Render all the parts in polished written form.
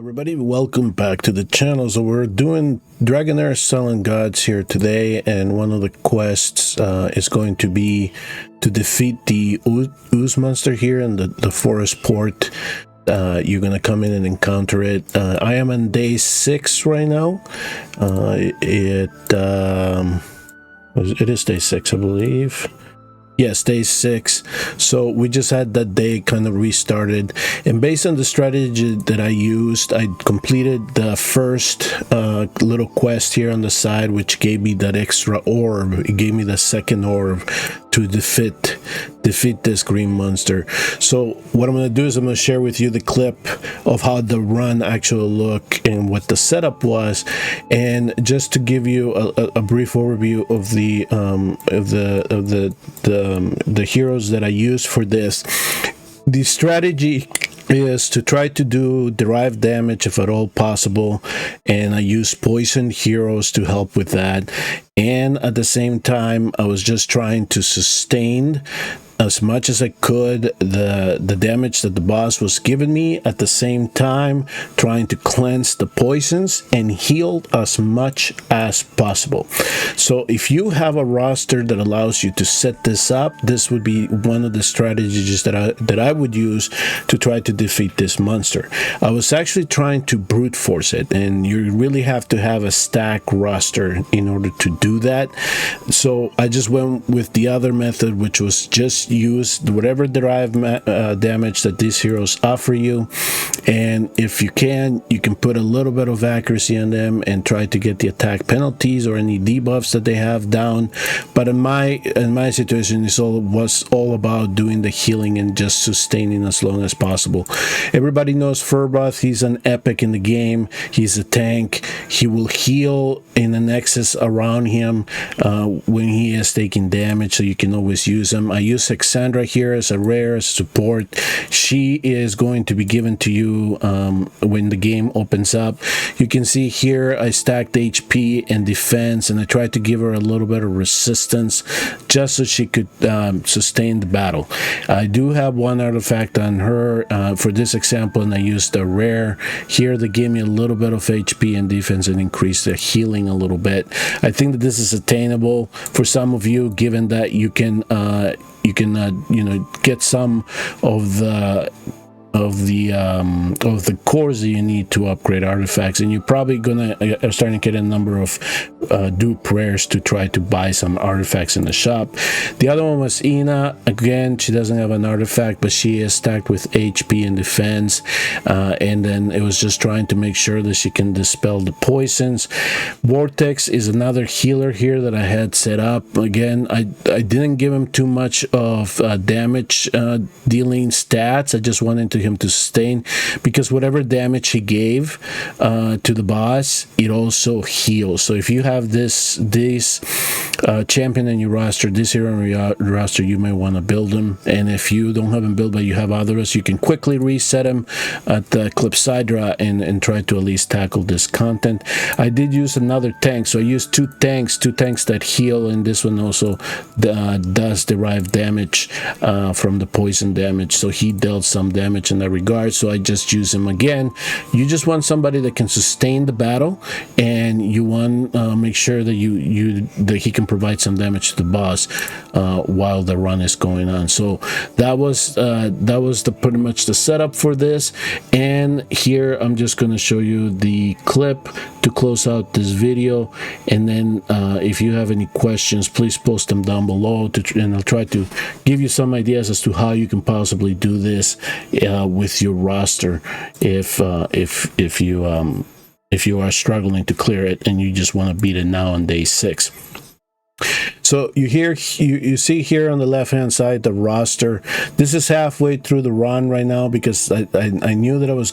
Everybody, welcome back to the channel. So we're doing DragonHeir Selling Gods here today, and one of the quests is going to be to defeat the Ooze Monster here in the forest port. You're gonna come in and encounter it. I am on day 6 right now. It is day 6, I believe. Yes, day 6. So we just had that day kind of restarted, and based on the strategy that I used, I completed the first little quest here on the side, which gave me that extra orb. It gave me the second orb to defeat this green monster. So what I'm going to do is I'm going to share with you the clip of how the run actually looked and what the setup was, and just to give you a brief overview of the heroes that I used for this. The strategy is to try to do derived damage if at all possible, and I use poison heroes to help with that. And at the same time, I was just trying to sustain as much as I could the damage that the boss was giving me, at the same time trying to cleanse the poisons and heal as much as possible. So if you have a roster that allows you to set this up, this would be one of the strategies that I would use to try to defeat this monster. I was actually trying to brute force it, and you really have to have a stack roster in order to do that. So I just went with the other method, which was just use whatever derived damage that these heroes offer you, and if you can put a little bit of accuracy on them and try to get the attack penalties or any debuffs that they have down. But in my situation, it was all about doing the healing and just sustaining as long as possible. Everybody knows Furboth. He's an epic in the game. He's a tank. He will heal in an excess around him when he is taking damage, so you can always use him. I use Heksandra here as a rare support. She is going to be given to you when the game opens up. You can see here I stacked HP and defense, and I tried to give her a little bit of resistance just so she could sustain the battle. I do have one artifact on her for this example, and I used a rare here that gave me a little bit of HP and defense and increased the healing a little bit. I think that this is attainable for some of you, given that you can you know, get some of the cores that you need to upgrade artifacts, and you're probably are starting to get a number of dupe rares to try to buy some artifacts in the shop. The other one was Enna. Again, she doesn't have an artifact, but she is stacked with HP and defense, and then it was just trying to make sure that she can dispel the poisons. Vortex is another healer here that I had set up. Again, I didn't give him too much of damage dealing stats. I just wanted him to sustain, because whatever damage he gave to the boss, it also heals. So if you have this champion in your roster, this hero in your roster, you may want to build him. And if you don't have him built but you have others, you can quickly reset him at the Clepsydra and try to at least tackle this content. I did use another tank, so I used two tanks that heal, and this one also does derive damage from the poison damage, so he dealt some damage in that regard, so I just use him again. You just want somebody that can sustain the battle, and you want make sure that that he can provide some damage to the boss while the run is going on. So that was pretty much the setup for this. And here I'm just going to show you the clip to close out this video, and then if you have any questions, please post them down below, and I'll try to give you some ideas as to how you can possibly do this with your roster if you are struggling to clear it and you just want to beat it now on day 6. So you see here on the left hand side the roster. This is halfway through the run right now, because I knew that I was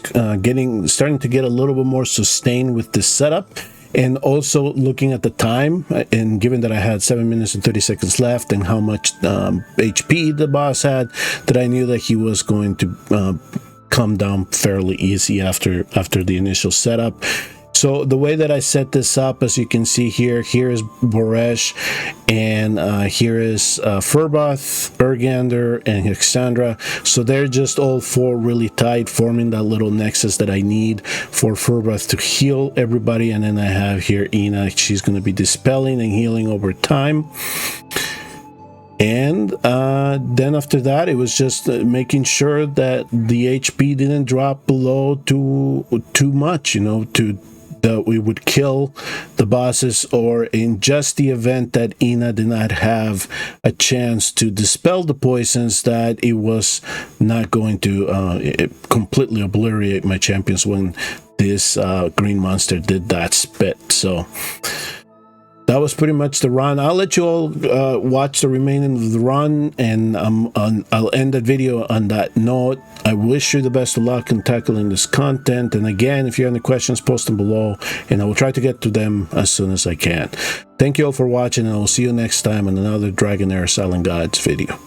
starting to get a little bit more sustained with this setup. And also looking at the time, and given that I had 7 minutes and 30 seconds left, and how much HP the boss had, that I knew that he was going to come down fairly easy after the initial setup. So the way that I set this up, as you can see here, here is Boresh, and here is Furboth, Urgander, and Heksandra. So they're just all four really tight, forming that little nexus that I need for Furboth to heal everybody. And then I have here Enna. She's going to be dispelling and healing over time. And then after that, it was just making sure that the HP didn't drop below too much, you know, that we would kill the bosses, or in just the event that Enna did not have a chance to dispel the poisons, that it was not going to completely obliterate my champions when this green monster did that spit. So that was pretty much the run. I'll let you all watch the remaining of the run, and I'll end the video on that note. I wish you the best of luck in tackling this content. And again, if you have any questions, post them below, and I will try to get to them as soon as I can. Thank you all for watching, and I will see you next time on another DragonHeir Silent Gods video.